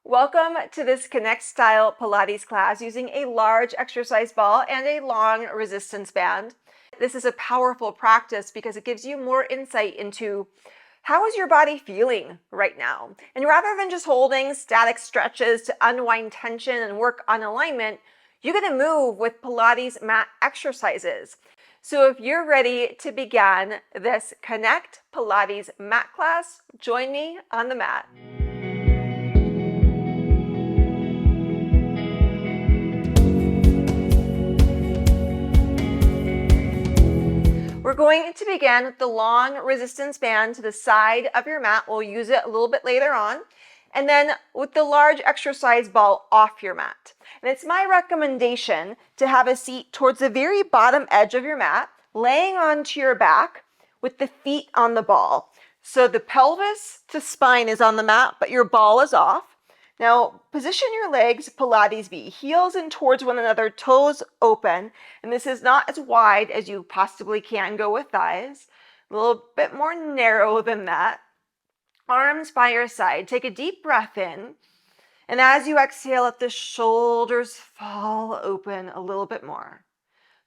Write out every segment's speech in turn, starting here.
Welcome to this Connect style Pilates class using a large exercise ball and a long resistance band. This is a powerful practice because it gives you more insight into how is your body feeling right now. And rather than just holding static stretches to unwind tension and work on alignment, you're going to move with Pilates mat exercises. So if you're ready to begin this Connect Pilates mat class, join me on the mat. We're going to begin with the long resistance band to the side of your mat. We'll use it a little bit later on. And then with the large exercise ball off your mat. And it's my recommendation to have a seat towards the very bottom edge of your mat, laying onto your back with the feet on the ball. So the pelvis to spine is on the mat, but your ball is off. Now, position your legs Pilates V, heels in towards one another, toes open, and this is not as wide as you possibly can go with thighs, a little bit more narrow than that. Arms by your side. Take a deep breath in, and as you exhale, let the shoulders fall open a little bit more.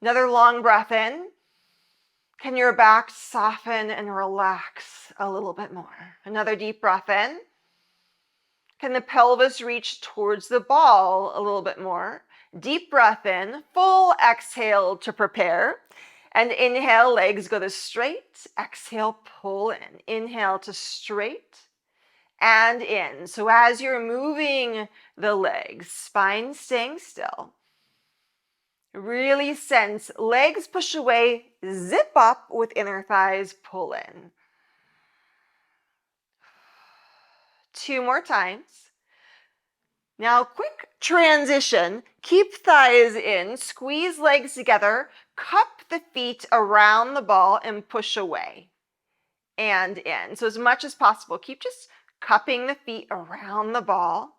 Another long breath in. Can your back soften and relax a little bit more? Another deep breath in. Can the pelvis reach towards the ball a little bit more? Deep breath in, full exhale to prepare. And inhale, legs go to straight. Exhale, pull in. Inhale to straight and in. So as you're moving the legs, spine staying still, really sense legs push away, zip up with inner thighs, pull in. 2 more times. Now, quick transition. Keep thighs in, squeeze legs together, cup the feet around the ball and push away and in. So as much as possible, keep just cupping the feet around the ball.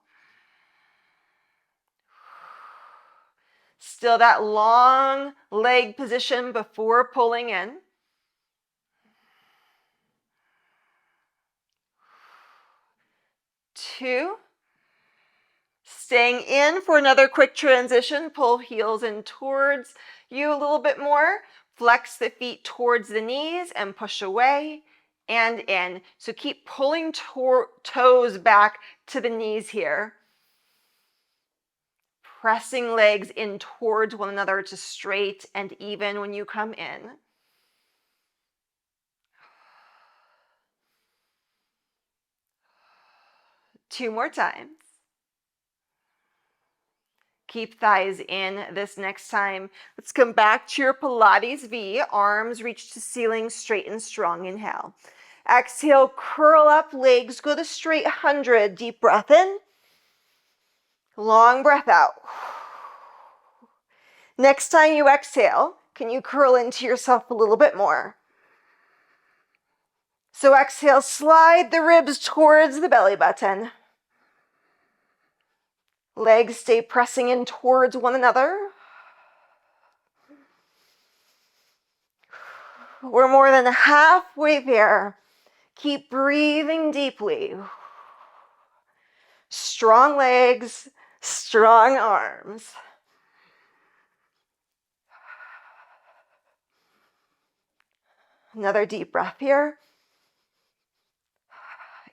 Still that long leg position before pulling in. 2. Staying in for another quick transition. Pull heels in towards you a little bit more. Flex the feet towards the knees and push away and in. So keep pulling toes back to the knees here. Pressing legs in towards one another to straight and even when you come in. 2 more times. Keep thighs in this next time. Let's come back to your Pilates V. Arms reach to ceiling, straight and strong. Inhale. Exhale, curl up, legs go to straight 100. Deep breath in. Long breath out. Next time you exhale, can you curl into yourself a little bit more? So exhale, slide the ribs towards the belly button. Legs stay pressing in towards one another. We're more than halfway there. Keep breathing deeply. Strong legs, strong arms. Another deep breath here.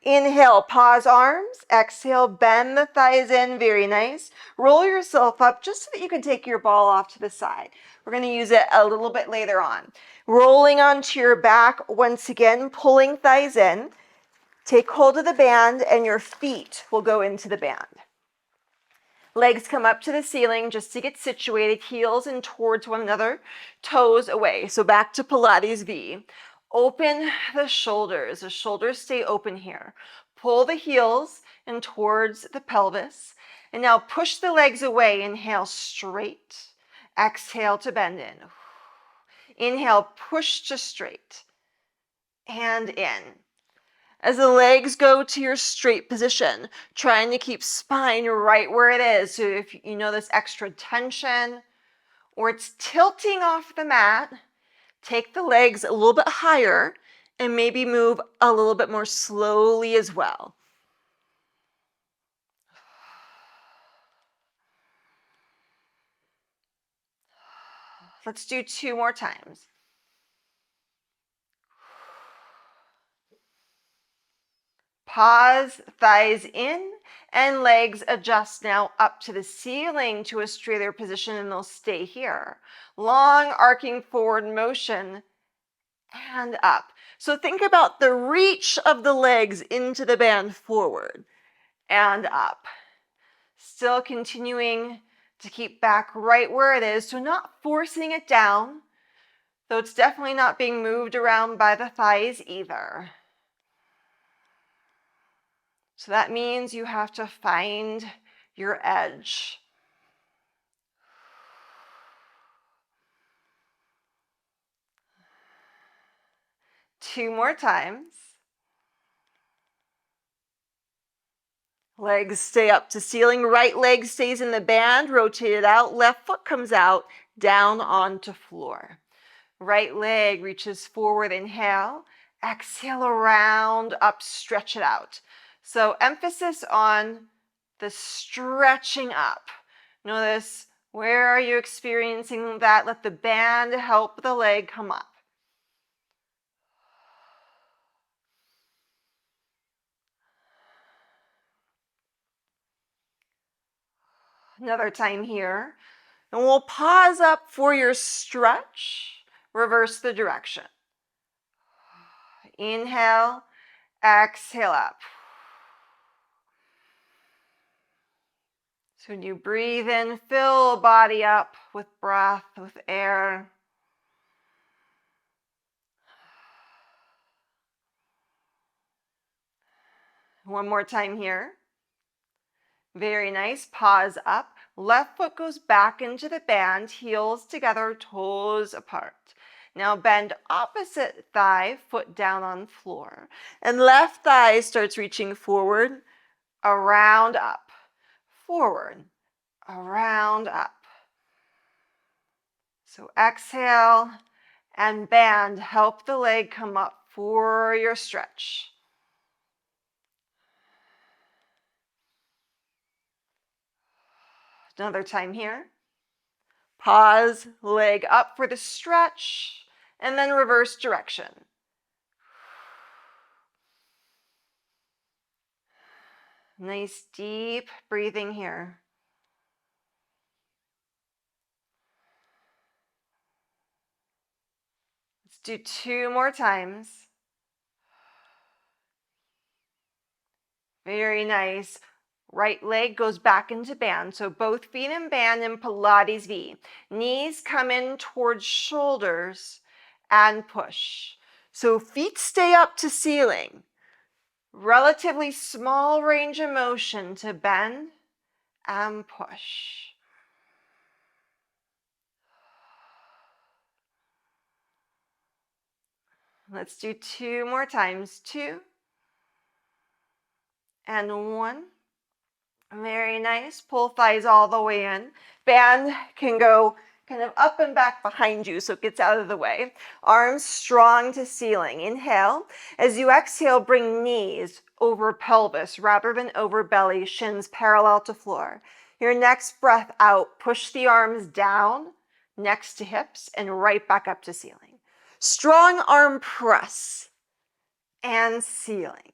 Inhale, pause arms. Exhale, bend the thighs in, very nice. Roll yourself up just so that you can take your ball off to the side. We're going to use it a little bit later on. Rolling onto your back, once again, pulling thighs in. Take hold of the band and your feet will go into the band. Legs come up to the ceiling just to get situated, heels in towards one another, toes away. So back to Pilates V. Open the shoulders stay open here. Pull the heels in towards the pelvis. And now push the legs away. Inhale, straight. Exhale to bend in. Inhale, push to straight. And in. As the legs go to your straight position, trying to keep spine right where it is. So if you know this extra tension or it's tilting off the mat, take the legs a little bit higher and maybe move a little bit more slowly as well. Let's do 2 more times. Pause, thighs in, and legs adjust now up to the ceiling to a straighter position, and they'll stay here. Long arcing forward motion and up. So think about the reach of the legs into the band, forward and up. Still continuing to keep back right where it is, so not forcing it down, though it's definitely not being moved around by the thighs either. So that means you have to find your edge. Two more times. Legs stay up to ceiling. Right leg stays in the band, rotate it out. Left foot comes out, down onto floor. Right leg reaches forward, inhale. Exhale around, up, stretch it out. So emphasis on the stretching up. Notice, where are you experiencing that? Let the band help the leg come up. Another time here. And we'll pause up for your stretch. Reverse the direction. Inhale, exhale up. So when you breathe in, fill body up with breath, with air. One more time here. Very nice. Pause up. Left foot goes back into the band, heels together, toes apart. Now bend opposite thigh, foot down on floor. And left thigh starts reaching forward, around, up. Forward, around, up. So exhale and band. Help the leg come up for your stretch. Another time here. Pause, leg up for the stretch, and then reverse direction. Nice deep breathing here. Let's do 2 more times. Very nice. Right leg goes back into band, so both feet in band in Pilates V. Knees come in towards shoulders and push. So feet stay up to ceiling. Relatively small range of motion to bend and push. Let's do 2 more times. 2 and 1. Very nice. Pull thighs all the way in. Band can go kind of up and back behind you so it gets out of the way. Arms strong to ceiling. Inhale. As you exhale, bring knees over pelvis rather than over belly, shins parallel to floor. Your next breath out, push the arms down next to hips and right back up to ceiling. Strong arm press and ceiling.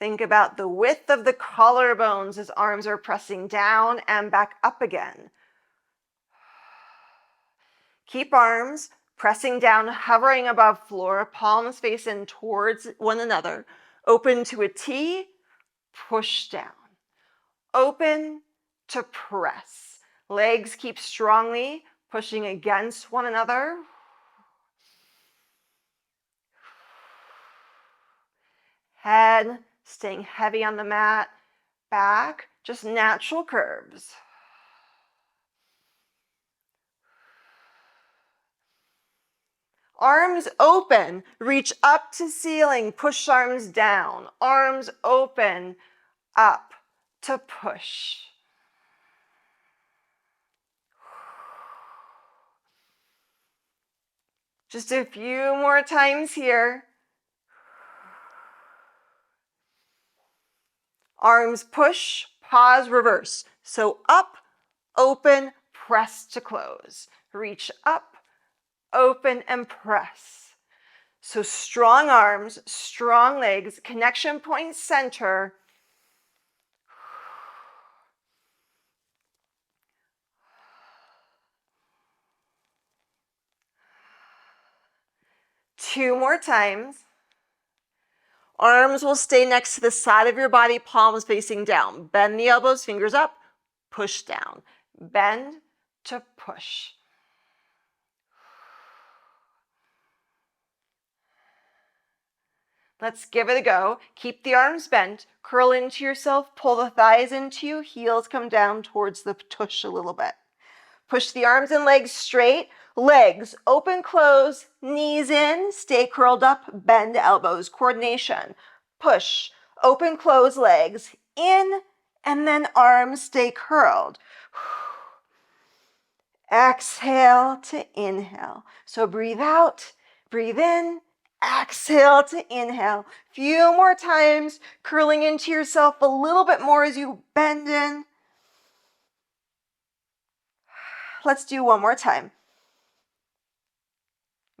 Think about the width of the collarbones as arms are pressing down and back up again. Keep arms pressing down, hovering above floor, palms facing towards one another. Open to a T, push down. Open to press. Legs keep strongly pushing against one another. Head staying heavy on the mat. Back, just natural curves. Arms open, reach up to ceiling, push arms down. Arms open, up to push. Just a few more times here. Arms push, pause, reverse. So up, open, press to close. Reach up, open, and press. So strong arms, strong legs, connection point center. Two more times. Arms will stay next to the side of your body, palms facing down. Bend the elbows, fingers up, push down. Bend to push. Let's give it a go. Keep the arms bent, curl into yourself, pull the thighs into you, heels come down towards the tush a little bit. Push the arms and legs straight, legs open, close, knees in, stay curled up, bend elbows, coordination. Push, open, close legs, in, and then arms stay curled. Exhale to inhale. So breathe out, breathe in, exhale to inhale. Few more times, curling into yourself a little bit more as you bend in. Let's do one more time.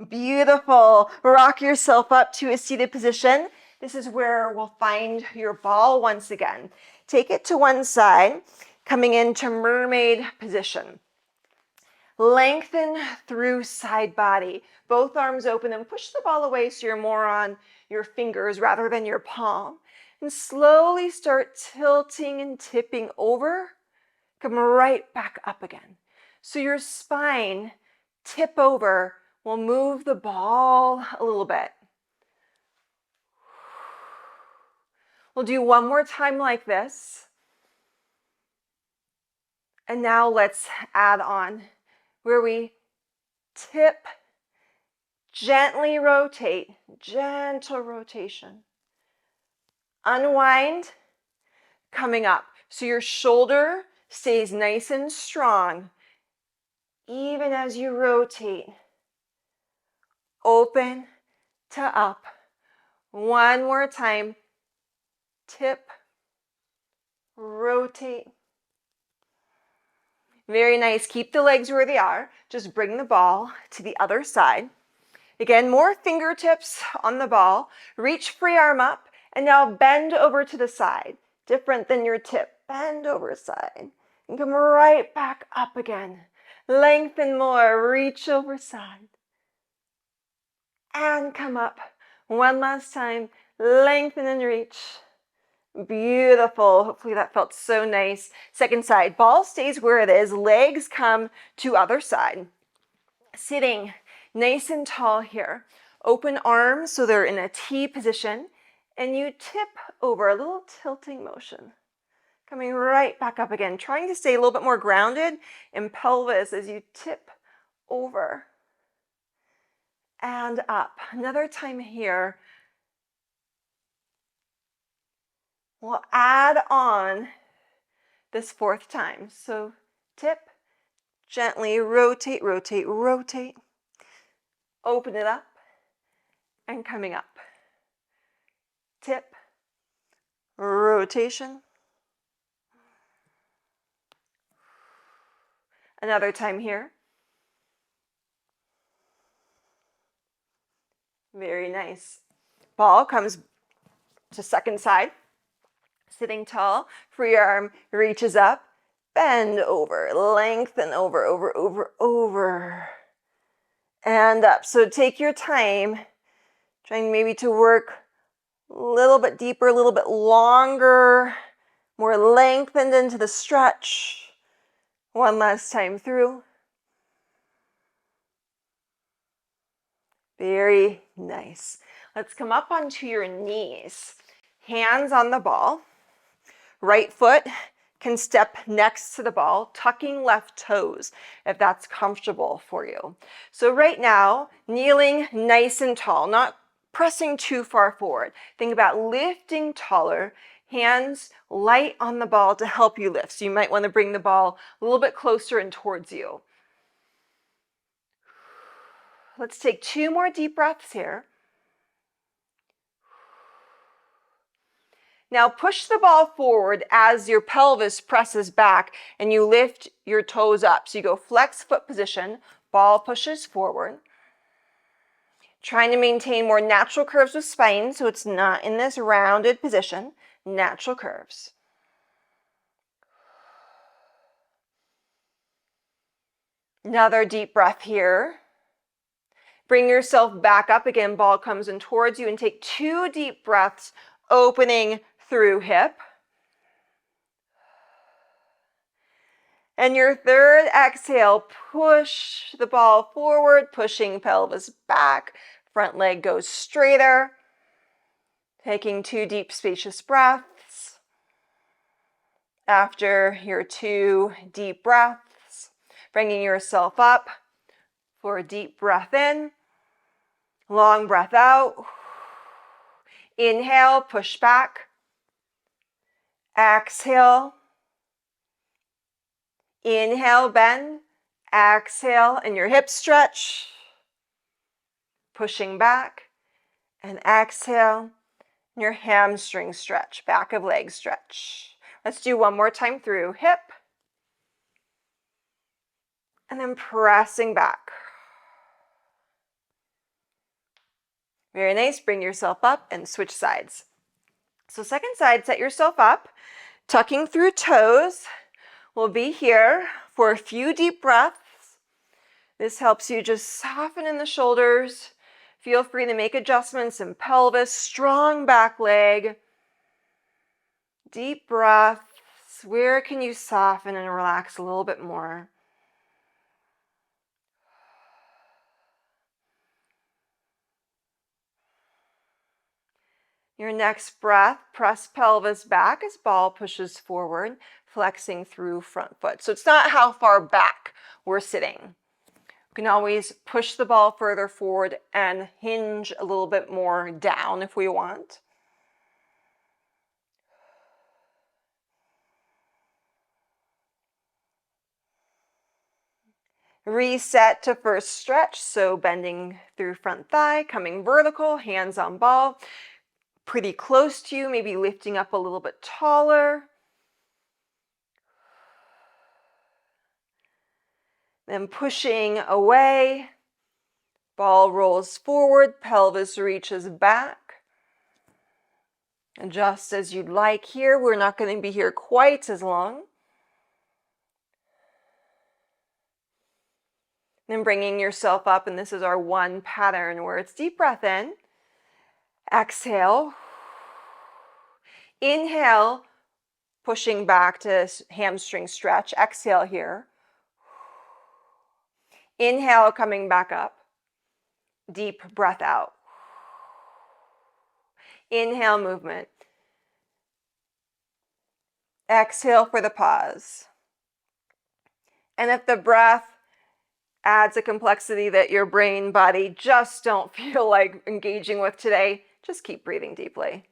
Beautiful. Rock yourself up to a seated position. This is where we'll find your ball once again. Take it to one side, coming into mermaid position. Lengthen through side body. Both arms open and push the ball away so you're more on your fingers rather than your palm. And slowly start tilting and tipping over. Come right back up again. So your spine, tip over, will move the ball a little bit. We'll do one more time like this. And now let's add on where we tip, gently rotate, gentle rotation. Unwind, coming up. So your shoulder stays nice and strong, even as you rotate. Open to up. One more time. Tip, rotate. Very nice. Keep the legs where they are. Just bring the ball to the other side. Again, more fingertips on the ball. Reach free arm up and now bend over to the side. Different than your tip. Bend over side and come right back up again. Lengthen more. Reach over side. And come up. One last time. Lengthen and reach. Beautiful. Hopefully that felt so nice. Second side. Ball stays where it is. Legs come to other side. Sitting nice and tall here. Open arms so they're in a T position. And you tip over, a little tilting motion. Coming right back up again. Trying to stay a little bit more grounded in pelvis as you tip over. And up. Another time here. We'll add on this fourth time. So tip, gently rotate, rotate, rotate. Open it up and coming up. Tip, rotation. Another time here. Very nice. Ball comes to second side. Sitting tall, free arm reaches up, bend over, lengthen over, over, over, over, and up. So take your time, trying maybe to work a little bit deeper, a little bit longer, more lengthened into the stretch. One last time through. Very nice. Let's come up onto your knees. Hands on the ball. Right foot can step next to the ball, tucking left toes if that's comfortable for you. So right now, kneeling nice and tall, not pressing too far forward. Think about lifting taller, hands light on the ball to help you lift. So you might want to bring the ball a little bit closer and towards you. Let's take 2 more deep breaths here. Now push the ball forward as your pelvis presses back and you lift your toes up. So you go flex foot position, ball pushes forward. Trying to maintain more natural curves with spine so it's not in this rounded position. Natural curves. Another deep breath here. Bring yourself back up again. Ball comes in towards you and take 2 deep breaths, opening through hip. And your third exhale, push the ball forward, pushing pelvis back. Front leg goes straighter. Taking 2 deep, spacious breaths. After your 2 deep breaths, bringing yourself up for a deep breath in, long breath out. Inhale, push back. Exhale. Inhale, bend. Exhale, and your hips stretch. Pushing back. And exhale, and your hamstring stretch, back of leg stretch. Let's do one more time through hip. And then pressing back. Very nice. Bring yourself up and switch sides. So second side, set yourself up, tucking through toes. We'll be here for a few deep breaths. This helps you just soften in the shoulders. Feel free to make adjustments in pelvis, strong back leg. Deep breaths. Where can you soften and relax a little bit more? Your next breath, press pelvis back as ball pushes forward, flexing through front foot. So it's not how far back we're sitting. You can always push the ball further forward and hinge a little bit more down if we want. Reset to first stretch, so bending through front thigh, coming vertical, hands on ball. Pretty close to you, maybe lifting up a little bit taller. Then pushing away, ball rolls forward, pelvis reaches back. Adjust as you'd like here. We're not going to be here quite as long. Then bringing yourself up, and this is our one pattern where it's deep breath in. Exhale. Inhale, pushing back to hamstring stretch. Exhale here. Inhale, coming back up. Deep breath out. Inhale, movement. Exhale for the pause. And if the breath adds a complexity that your brain, body just don't feel like engaging with today, just keep breathing deeply.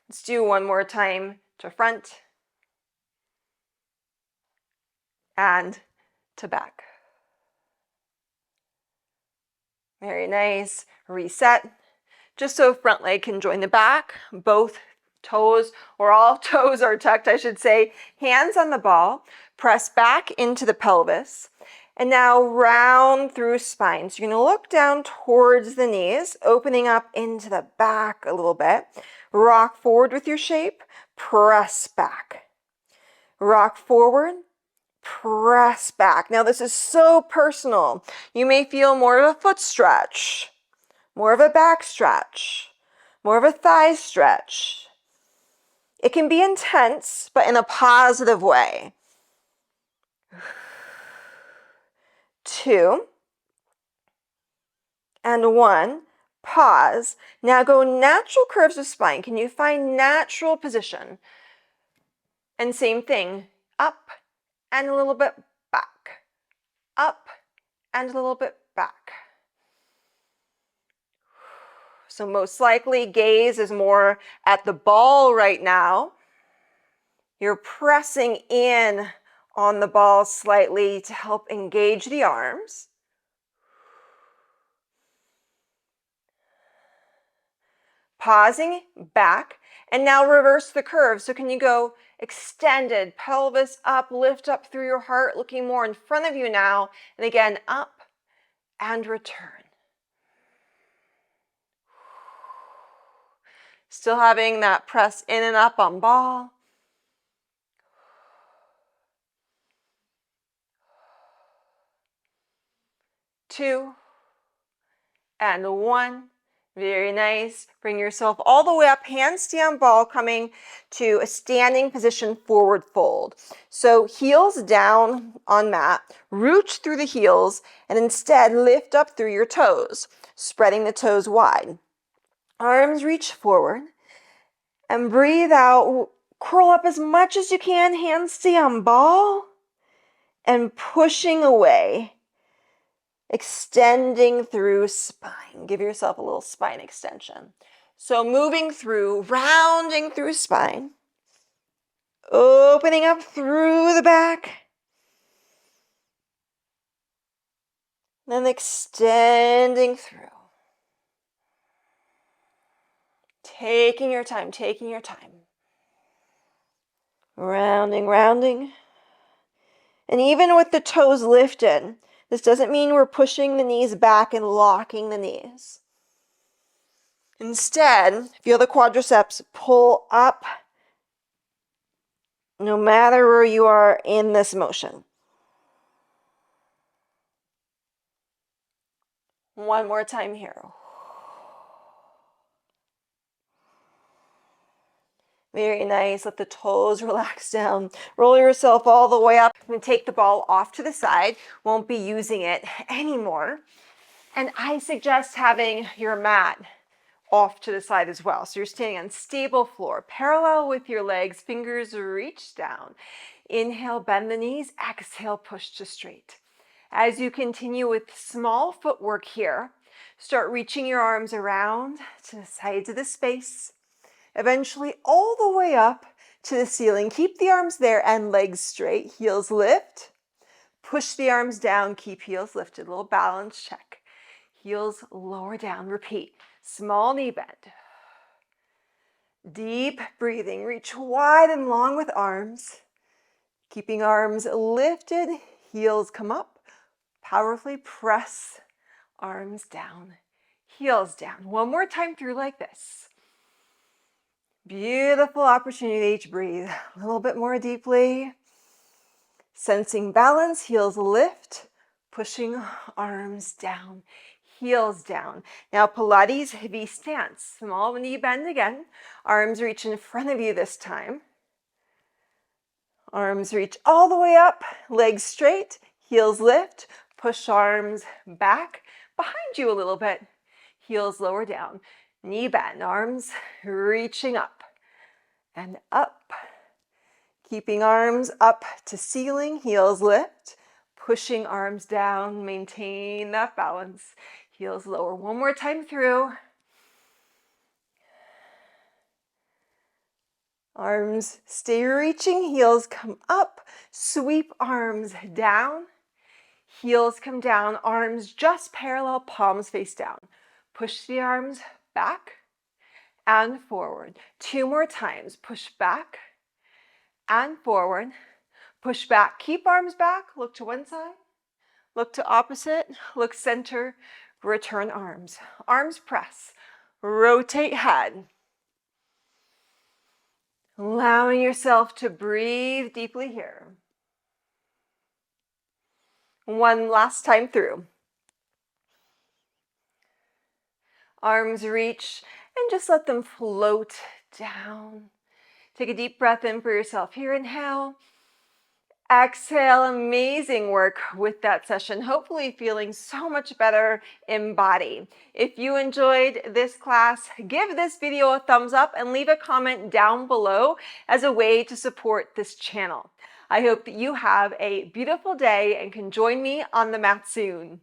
Let's do one more time to front and to back. Very nice. Reset. Just so front leg can join the back, both toes, or all toes are tucked, I should say. Hands on the ball. Press back into the pelvis. And now round through spine. So you're going to look down towards the knees, opening up into the back a little bit. Rock forward with your shape. Press back. Rock forward. Press back. Now this is so personal. You may feel more of a foot stretch, more of a back stretch, more of a thigh stretch. It can be intense, but in a positive way. 2 and 1. Pause. Now go natural curves of spine. Can you find natural position? And same thing, up and a little bit back. Up and a little bit back. So most likely gaze is more at the ball right now. You're pressing in on the ball slightly to help engage the arms. pausing back, and now reverse the curve. So can you go extended, pelvis up, lift up through your heart, looking more in front of you now, and again, up and return. Still having that press in and up on ball. Two, and one. Very nice. Bring yourself all the way up, handstand ball, coming to a standing position, forward fold. So heels down on mat, root through the heels, and instead lift up through your toes, spreading the toes wide. Arms reach forward, and breathe out. Curl up as much as you can, handstand ball, and pushing away. Extending through spine. Give yourself a little spine extension. So moving through, rounding through spine. Opening up through the back. Then extending through. Taking your time, taking your time. Rounding, rounding. And even with the toes lifted, this doesn't mean we're pushing the knees back and locking the knees. Instead, feel the quadriceps pull up no matter where you are in this motion. One more time here. Very nice. Let the toes relax down. Roll yourself all the way up and take the ball off to the side. Won't be using it anymore. And I suggest having your mat off to the side as well. So you're standing on stable floor, parallel with your legs, fingers reach down. Inhale, bend the knees. Exhale, push to straight. As you continue with small footwork here, start reaching your arms around to the sides of the space. Eventually all the way up to the ceiling. Keep the arms there and legs straight. Heels lift. Push the arms down. Keep heels lifted. A little balance check. Heels lower down. Repeat. Small knee bend. Deep breathing. Reach wide and long with arms. Keeping arms lifted. Heels come up. Powerfully press arms down. Heels down. One more time through like this. Beautiful opportunity to breathe a little bit more deeply. Sensing balance, heels lift, pushing arms down, heels down. Now Pilates V stance, small knee bend again. Arms reach in front of you this time. Arms reach all the way up, legs straight, heels lift, push arms back, behind you a little bit, heels lower down. Knee bend, arms reaching up and up. Keeping arms up to ceiling, heels lift. Pushing arms down, maintain that balance. Heels lower. One more time through. Arms stay reaching, heels come up. Sweep arms down. Heels come down, arms just parallel, palms face down. Push the arms back and forward. Two more times. Push back and forward. Push back. Keep arms back. Look to one side. Look to opposite. Look center. Return arms. Arms press. Rotate head. Allowing yourself to breathe deeply here. One last time through. Arms reach and just let them float down. Take a deep breath in for yourself here. Inhale. Exhale. Amazing work with that session. Hopefully feeling so much better in body. If you enjoyed this class, give this video a thumbs up and leave a comment down below as a way to support this channel. I hope that you have a beautiful day and can join me on the mat soon.